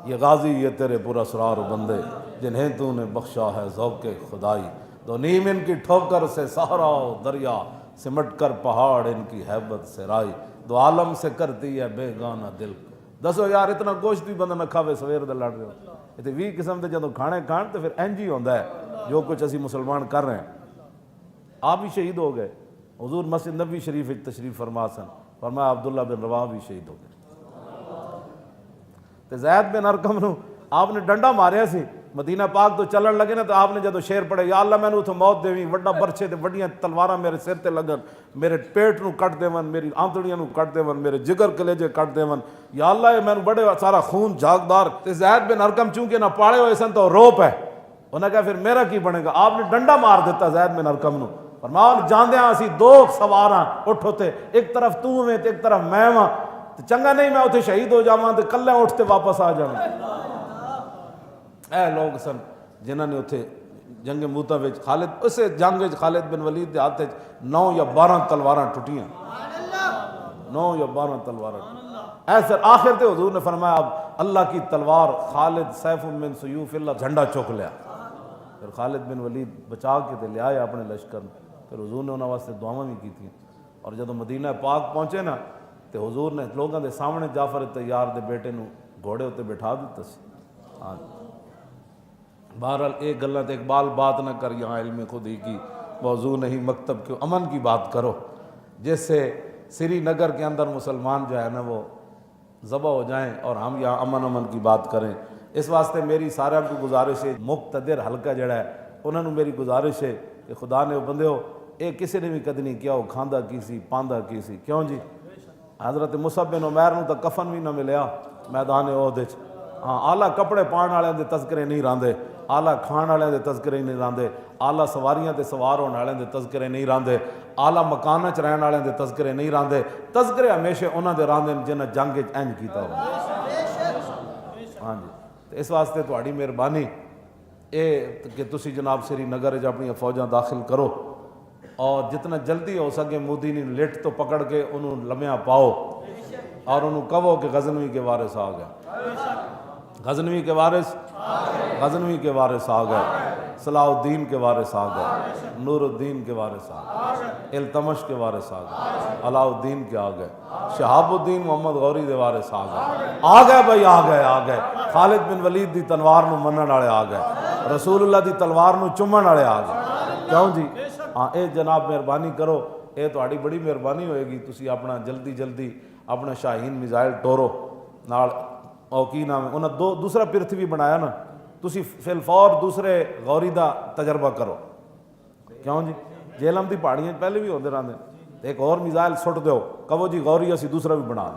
یہ غازی یہ تیرے پر اسرار بندے جنہیں تو نے بخشا ہے ذوق خدائی، دو نیم ان کی ٹھوکر سے صحرا و دریا، سمٹ کر پہاڑ ان کی ہیبت سے رائی، دو عالم سے کرتی ہے بے گانا دل۔ دسو یار اتنا گوشت بھی بندہ نہ کھاوے سویر دے لڑ رہے ہو، اتنے 20 قسم دے جدو کھانے کھان تو پھر انج ہی ہوندا ہے جو کچھ اسی مسلمان کر رہے ہیں۔ آپ بھی شہید ہو گئے، حضور مسجد نبوی شریف تشریف فرما سن، فرمایا عبداللہ بن رواحہ بھی شہید ہو گئے۔ تے زید بن ارقم نو آپ نے ڈنڈا ماریا سی، مدینہ پاک تو چلن لگے نا تو آپ نے جدو شیر پڑھے یا اللہ میں نے موت دیویں، وڈا برچے تے وڈیاں تلواراں میرے سر تے لگن، میرے پیٹ نو کٹ دیون، میری آنتڑیاں نو کٹ دیون، میرے جگر کلیجے کٹ دیون، یا اللہ یہ میں نے بڑے سارا خون جاگدار۔ تے زید بن ارقم چونکہ نہ پاڑے ہوئے سن تو روپ ہے، انہوں نے کہا پھر میرا کی بنے گا؟ آپ نے ڈنڈا مار دیتا زید بن ارقم نو، فرمایا جاندیاں اسی دو سواراں اٹھو تے ایک طرف تو میں تے ایک طرف میں ہاں، چنگا نہیں میں اتنے شہید ہو جاواں تے کلے اٹھتے واپس آ جاواں۔ اے لوگ سن جنہوں نے اتنے جنگ موتا وچ خالد اسے جنگ وچ خالد بن ولید دے ہاتھ 9 یا 12 تلواراں ٹوٹیاں، 9 یا 12 تلواراں ایسے آخر تے حضور نے فرمایا اب اللہ کی تلوار خالد سیف من سیوف اللہ، جھنڈا چک لیا، پھر خالد بن ولید بچا کے تے لے آئے اپنے لشکر، پھر حضور نے انہوں واسطے دعاواں بھی کی تھیں، اور جب مدینہ پاک پہنچے نا تو حضور نے لوگوں دے سامنے جعفر طیار دے بیٹے نو گھوڑے اتنے بٹھا دیتا سی۔ ہاں بہرحال ایک گلہ تے اقبال بات نہ کر یہاں علم خودی کی، موضوع نہیں مکتب کے امن کی بات کرو، جس سے سری نگر کے اندر مسلمان جو ہے نا وہ ذبح ہو جائیں اور ہم یہاں امن کی بات کریں۔ اس واسطے میری سارے کو گزارش ہے، مقتدر حلقہ جڑا ہے انہوں نے میری گزارش ہے کہ خدا نے بندے ہو یہ کسی نے بھی کدی نہیں کیا، وہ کھاندہ کی سی پاندہ کی سی، کیوں جی حضرت مصعب بن عمیر نو تو کفن بھی نہ ملیا میدان احد وچ، ہاں آلہ کپڑے پان والے دے تذکرے نہیں راندے، آلہ کھان والے دے تذکرے نہیں راندے، آلہ سواریاں تے سوار ہونے والے دے تذکرے نہیں راندے، آلہ مکاناں چ رہن والے دے تذکرے نہیں راندے، تذکرے ہمیشہ انہاں دے راندے جنہاں جنگ وچ انج کیتا ہو۔ ہاں جی اس واسطے تہاڈی مہربانی اے کہ تسی جناب سری نگر وچ اپنی فوجاں داخل کرو اور جتنا جلدی ہو سکے مودی نے لٹ تو پکڑ کے انہوں لمحہ پاؤ اور انہوں کہو کہ غزنوی کے وارث آ گئے، غزنوی کے وارث، غزنوی کے وارث آ گئے، صلاح الدین کے وارث آ گئے، نور الدین کے وارث آ گئے، التمش کے وارث آ گئے، علاء الدین کے آ گئے، شہاب الدین محمد غوری دے وارث آ گئے بھائی آ گئے، خالد بن ولید دی تلوار نو منن والے آ گئے، رسول اللہ دی تلوار نو چومن والے آ گئے، کیوں جی ہاں اے جناب مہربانی کرو، اے تہاڈی بڑی مہربانی ہوئے گی، تسی اپنا جلدی اپنا شاہین میزائل ٹورو نال او کی نام ہے انہاں دوسرا پرتھوی بنایا نا، تسی فی الفور دوسرے غوری دا تجربہ کرو، کیوں جی جیلم دی پہاڑیاں پہلے بھی ہوندے رہندے، ایک اور میزائل سٹ دیو کہو جی غوری اسی دوسرا بھی بنا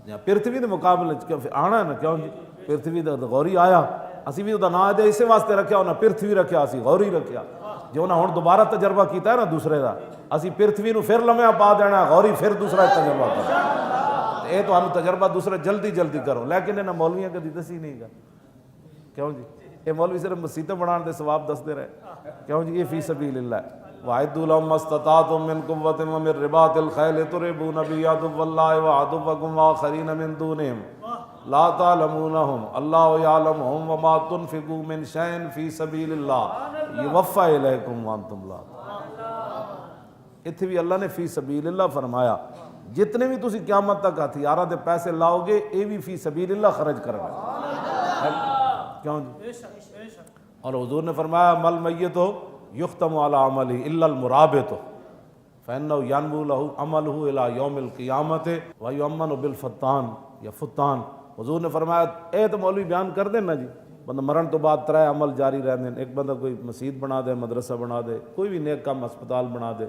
دیں، پرتھوی دے مقابلے آنا ہے نا، کیوں جی پرتھوی دا غوری آیا اسی بھی وہ نام دے اسے واسطے رکھیا، انہاں پرتھوی رکھیا اسی غوری رکھیا، جو انہاں ہن دوبارہ تجربہ کیتا ہے نا دوسرے دا، اسی پرتھوی نو پھر لمحہ پا دینا، غوری پھر دوسرا تجربہ کرو، اے تو ہم تجربہ دوسرا جلدی کرو، لیکن انہاں مولویاں کدی دسی نہیں گا، کیوں جی یہ مولوی صرف مسیتیں بنان دے ثواب دستے رہے، کیوں جی یہ فی سبیل اللہ وَأَعِدُّوا لَهُم مَّا اسْتَطَعْتُم مِّن قُوَّةٍ وَمِن رِّبَاطِ الْخَيْلِ تُرْهِبُونَ بِهِ عَدُوَّ اللَّهِ وَعَدُوَّكُمْ وَآخَرِينَ مِن دُونِهِمْ لَا تَعْلَمُونَهُمْ اللَّهُ يَعْلَمُهُمْ وَمَا تُنْفِقُوا مِن شَيْءٍ فِي سَبِيلِ اللَّهِ يُوَفَّى إِلَيْكُمْ وَأَنْتُمْ لَا تُظْلَمُونَ۔ اتھے بھی اللہ نے فی سبیل اللہ فرمایا، جتنے بھی تسی قیامت تک ہتھیاراں دے پیسے لاؤ گے اے بھی فی سبیل اللہ خرچ کرنا، کیوں جی اور حضور نے فرمایا مل میت ہو یختم علی عملی الا المرابط، فَإِنَّهُ يَنْمُو لَهُ عَمَلُهُ إِلَى يَوْمِ الْقِيَامَةِ وَيُؤْمَنُ بِالْفَتَّانِ یا فتان۔ حضور نے فرمایا اے تو مولوی بیان کر دیں نا جی، بندہ مرن تو بعد 3 عمل جاری رہنے، ایک بندہ کوئی مسجد بنا دے، مدرسہ بنا دے، کوئی بھی نیک کام ہسپتال بنا دے۔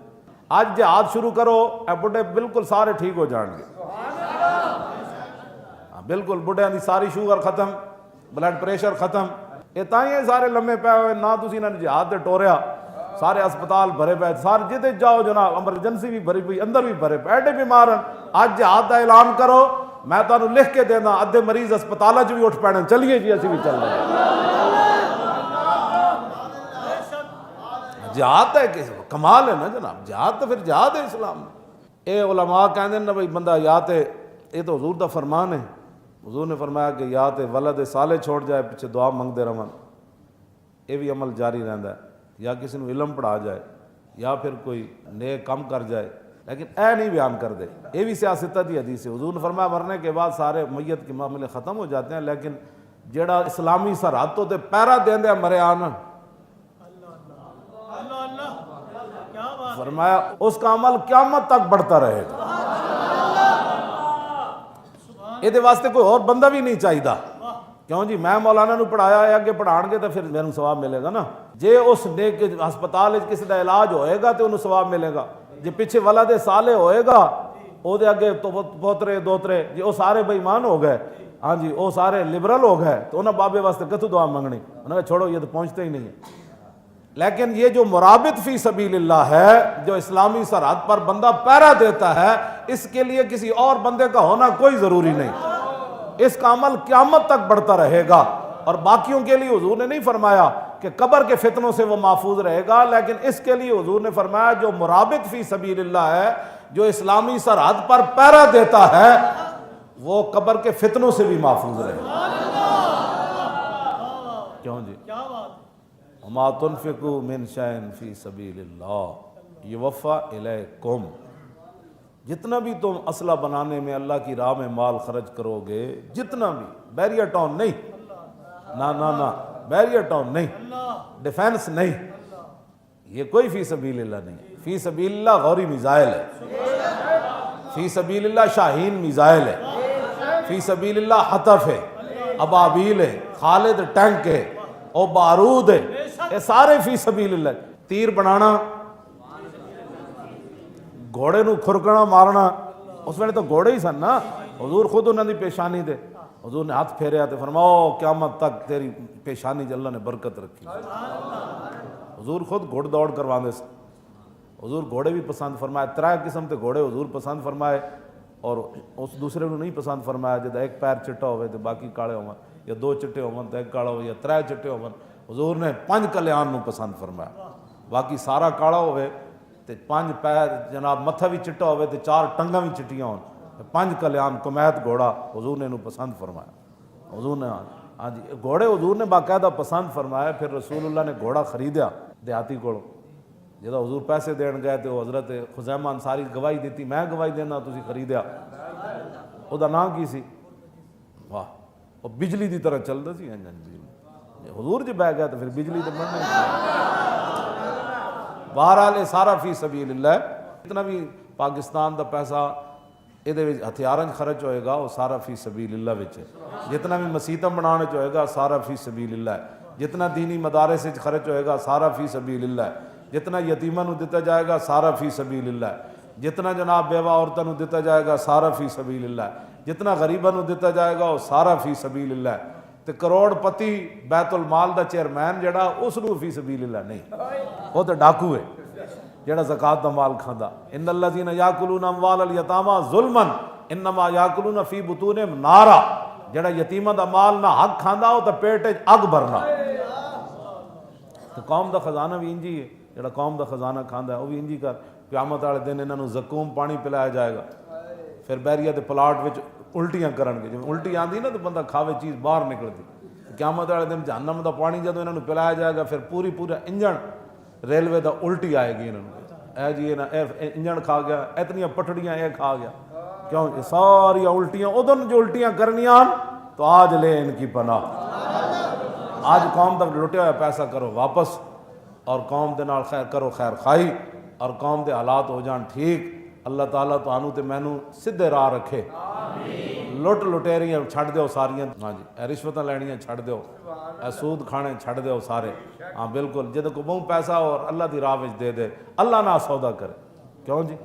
آج جہاد شروع کرو، اے بڑھے بالکل سارے ٹھیک ہو جان گے، بالکل بڑھیاں دی ساری شوگر ختم، بلڈ پریشر ختم۔ یہ تائیں سارے لمے پے ہوئے نہ تسی انہاں نے جہاد تے ٹوریا، سارے ہسپتال بھرے پے، سارے جتے جاؤ جناب ایمرجنسی بھی بھری پئی، اندر بھی بھرے پے، ایڈے بیمار ہیں۔ آج جہاد دا اعلان کرو، میں تانوں لکھ کے دینا، ادھے مریض ہسپتالاں چ بھی اٹھ پینے، چلیے جی اسی بھی چل رہے ہیں۔ جہاد ہے کہ کمال ہے نا جناب، جہاد تو پھر جہاد ہے اسلام میں۔ اے علماء کہندے نا بھئی بندہ یا تے، یہ تو حضور دا فرمان ہے، حضور نے فرمایا کہ یا تے ولد صالح چھوڑ جائے پیچھے دعا منگتے رہن، یہ بھی عمل جاری رہندا ہے، یا کسی نے علم پڑھا جائے یا پھر کوئی نیک کم کر جائے، لیکن اے نہیں بیان کر دے۔ یہ بھی سیاستہ دی حدیث ہے، حضور نے فرمایا مرنے کے بعد سارے میت کے معاملے ختم ہو جاتے ہیں، لیکن جیڑا اسلامی سرحد تو تے پیرا دیندے مرے آن، فرمایا اس کا عمل قیامت تک بڑھتا رہے گا۔ یہ واسطے کوئی اور بندہ بھی نہیں چاہیے، کیوں جی میں مولانا نو پڑھایا ہے، اگے پڑھان گے تو پھر میرے ثواب ملے گا نا۔ جے اس نیک ہسپتال کسی دا علاج ہوئے گا تو انہوں ثواب ملے گا، جے پیچھے ولد صالح ہوئے گا او دے اگے تو پوترے دوترے جی وہ سارے بے ایمان ہو گئے، ہاں جی وہ سارے لبرل ہو گئے، تو انہوں بابے واسطے کتوں دعا منگنی، انہوں نے چھوڑو یہ تو پہنچتے ہی نہیں ہے۔ لیکن یہ جو مرابط فی سبیل اللہ ہے، جو اسلامی سرحد پر بندہ پیرا دیتا ہے، اس کے لیے کسی اور بندے کا ہونا کوئی ضروری نہیں، اس کا عمل قیامت تک بڑھتا رہے گا۔ اور باقیوں کے لیے حضور نے نہیں فرمایا کہ قبر کے فتنوں سے وہ محفوظ رہے گا، لیکن اس کے لیے حضور نے فرمایا جو مرابط فی سبیل اللہ ہے، جو اسلامی سرحد پر پیرا دیتا ہے، وہ قبر کے فتنوں سے بھی محفوظ رہے گا۔ کیوں جی؟ وَمَا تُنْفِقُوا مِنْ شَيْءٍ فِي سَبِيلِ اللَّهِ يُوَفَّى إِلَيْكُمْ، جتنا بھی تم اسلحہ بنانے میں اللہ کی راہ میں مال خرچ کرو گے، جتنا بھی، بیریئر ٹاؤن نہیں، نہ بیریئر ٹاؤن نہیں، ڈیفینس نہیں، یہ کوئی فی سبیل اللہ نہیں۔ فی سبیل اللہ غوری میزائل ہے، فی سبیل اللہ شاہین میزائل ہے، فی سبیل اللہ حطف ہے، ابابیل ہے، خالد ٹینک ہے، اور بارود ہے، یہ سارے فی سبیل اللہ۔ تیر بنانا، گھوڑے نو کھرکنا مارنا، اس ویلے تو گھوڑے ہی سن نا، حضور خود انہوں نے پیشانی دے، حضور نے ہاتھ پھیریا تے فرماؤ قیامت تک تیری پیشانی اللہ نے برکت رکھی۔ حضور خود گھوڑ دوڑ کرواندے سے، حضور گھوڑے بھی پسند فرمائے، 3 قسم تے گھوڑے حضور پسند فرمائے، اور اس دوسرے کو نہیں پسند فرمایا جدا ایک پیر چٹا ہوئے تے باقی کالے ہوں، یا 2 چٹے ہوں تے ایک کالا ہوئے، یا 3 چٹے ہوں۔ حضور نے 5 کلیان نو پسند فرمایا، باقی سارا کالا ہوئے تے 5 پیر جناب متھا بھی چٹا ہوئے تے 4 ٹنگاں بھی چٹیاں ہوں، 5 کلیان کمیت گھوڑا حضور نے انہوں پسند فرمایا۔ حضور نے ہاں جی گھوڑے حضور نے باقاعدہ پسند فرمایا۔ پھر رسول اللہ نے گھوڑا خریدیا دیہاتی کو، جدہ حضور پیسے دین گئے تو حضرت خزیمہ انصاری گواہی دیتی، میں گواہی دینا تسی خریدیا، او دا نام کی سی؟ واہ، وہ بجلی دی طرح چلتا سی حضور جب بہ گیا تو پھر بجلی تو بننا ہی۔ بہرحال سارا فی سبیل اللہ، جتنا بھی پاکستان دا پیسہ یہ ہتھیاراں خرچ ہوئے گا وہ سارا فی سبیل اللہ وچ ہے، جتنا بھی مسیتاں بنانے ہوئے گا سارا فی سبیل اللہ ہے، جتنا دینی مدارس خرچ ہوئے گا سارا فی سبیل اللہ ہے، جتنا یتیماں نو دیتا جائے گا سارا فی سبیل اللہ ہے، جتنا جناب بیوہ عورتوں نو دیتا جائے گا سارا فی سبیل اللہ ہے، جتنا غریباں نو دیتا جائے گا وہ سارا فی سبیل اللہ ہے۔ تے کروڑ پتی بیت المال دا چیئرمین جڑا اس نو فی سبیل اللہ نہیں، وہ تو ڈاکو ہے جڑا زکوٰۃ دا مال کھاندا۔ ان الذین یاکلون اموال الیتامی ظلما انما یاکلون فی بطونہم نارا، جڑا یتیماں دا مال نہ حق کھاندا وہ تے پیٹ وچ اگ بھرنا۔ تو قوم دا خزانہ بھی انجی ہے، جڑا قوم دا خزانہ کھاندا ہے وہ بھی انجی کر، قیامت والے دن انہاں نو زکوم پانی پلایا جائے گا، پھر بیریا دے پلاٹ وچ الٹیاں کرن گے، جب الٹی آندی نا تو بندہ کھاوے چیز باہر نکلتی۔ قیامت والے دن جہنم دا پانی جدوں انہاں نو پلایا جائے گا پھر پورا انجن ریلوے دا الٹی آئے گی انہاں نو، اے جی اے انجن کھا گیا، اتنی پٹڑیاں اے کھا گیا، کیوں یہ ساری الٹیاں ادھر جو الٹیاں کرنیاں تو آج لے ان کی پناہ۔ آج قوم دا لٹیا ہوا پیسہ کرو واپس، اور قوم دے نال خیر کرو خیر خائی، اور قوم دے حالات ہو جان ٹھیک۔ اللہ تعالیٰ تانوں تے مینوں سیدھے راہ رکھے۔ لٹ لٹیریاں چھڑ دیو ساریاں، ہاں جی، اے رشوتاں لینیاں چھڑ دیو، اے سود کھانے چھڑ دیو سارے، ہاں بالکل۔ جدے کو بہوں پیسہ اور اللہ دی راہ وچ دے دے، اللہ نہ سودا کرے، کیوں جی؟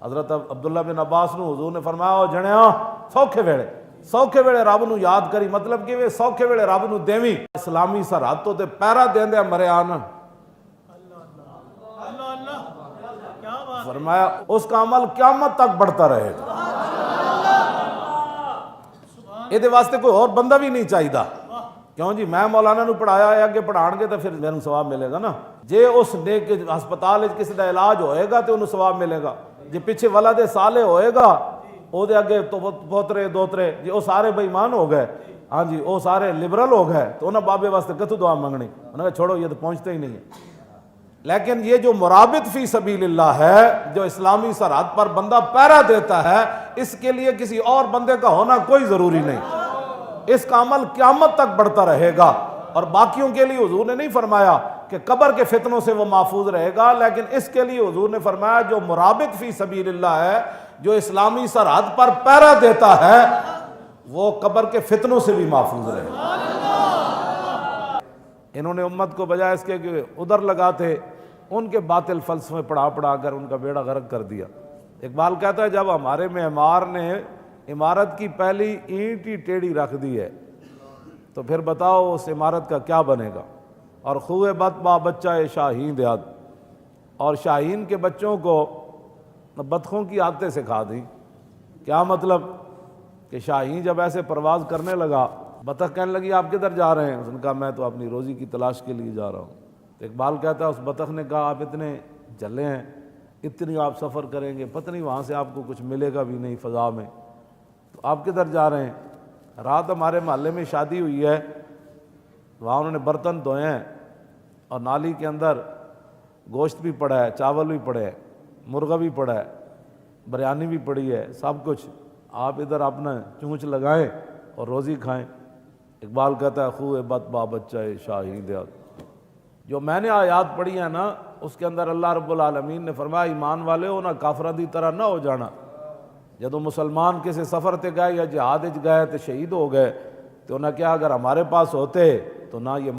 حضرت عبداللہ بن عباس نو حضور نے فرمایا او جنیا سوکھے ویلے رب نو یاد کری، مطلب کہ وہ سوکھے ویلے رب نو دیویں۔ اسلامی سرحد تو تے پیرا دیندے مرے آنا، فرمایا اس کا عمل قیامت تک بڑھتا رہے گا۔ یہ واسطے کوئی اور بندہ بھی نہیں چاہیے، کیوں جی؟ میں مولانا نو پڑھایا ہے، اگے پڑھان گے تو پھر میرے ثواب ملے گا نا۔ جے اس نیک ہسپتال کسی دا علاج ہوئے گا تو انہوں ثواب ملے گا، جی پیچھے ولد صالح ہوئے گا او دے اگے تو پوترے دوترے جی وہ سارے بے ایمان ہو گئے، ہاں جی وہ سارے لبرل ہو گئے، تو انہوں بابے واسطے کتوں دعا منگنی؟ انہوں نے چھوڑو یہ تو پہنچتے ہی نہیں ہے۔ لیکن یہ جو مرابط فی سبیل اللہ ہے، جو اسلامی سرحد پر بندہ پیرا دیتا ہے، اس کے لیے کسی اور بندے کا ہونا کوئی ضروری نہیں، اس کا عمل قیامت تک بڑھتا رہے گا۔ اور باقیوں کے لیے حضور نے نہیں فرمایا کہ قبر کے فتنوں سے وہ محفوظ رہے گا، لیکن اس کے لیے حضور نے فرمایا جو مرابط فی سبیل اللہ ہے، جو اسلامی سرحد پر پیرا دیتا ہے، وہ قبر کے فتنوں سے بھی محفوظ رہے گا۔ انہوں نے امت کو بجائے اس کے کہ ادھر لگاتے، ان کے باطل فلسفے پڑھا کر ان کا بیڑا غرق کر دیا۔ اقبال کہتا ہے جب ہمارے معمار نے عمارت کی پہلی اینٹ ہی ٹیڑھی رکھ دی ہے تو پھر بتاؤ اس عمارت کا کیا بنے گا۔ اور خوہ بت با بچہ شاہین دیاد، اور شاہین کے بچوں کو بطخوں کی عادتیں سکھا دیں۔ کیا مطلب کہ شاہین جب ایسے پرواز کرنے لگا، بطخ کہنے لگی آپ کدھر جا رہے ہیں؟ اس نے کہا میں تو اپنی روزی کی تلاش کے لیے جا رہا ہوں۔ تو اقبال کہتا ہے اس بطخ نے کہا آپ اتنے جلے ہیں، اتنی آپ سفر کریں گے، پتہ نہیں وہاں سے آپ کو کچھ ملے گا بھی نہیں فضا میں، تو آپ کدھر جا رہے ہیں؟ رات ہمارے محلے میں شادی ہوئی ہے، وہاں انہوں نے برتن دھوئے ہیں اور نالی کے اندر گوشت بھی پڑا ہے، چاول بھی پڑے ہیں، مرغا بھی پڑا ہے، بریانی بھی پڑی ہے، سب کچھ، آپ ادھر اپنا چونچ لگائیں اور روزی کھائیں۔ اقبال کہتا ہے خوہ بت با بچہ شاہین دیاد۔ جو میں نے آیات پڑھی ہیں نا، اس کے اندر اللہ رب العالمین نے فرمایا ایمان والے ہو نہ کافرہ دی طرح نہ ہو جانا۔ جدو مسلمان کسی سفر تے گئے یا جہاد وچ گئے تو شہید ہو گئے، تو انہیں کیا اگر ہمارے پاس ہوتے تو نہ یہ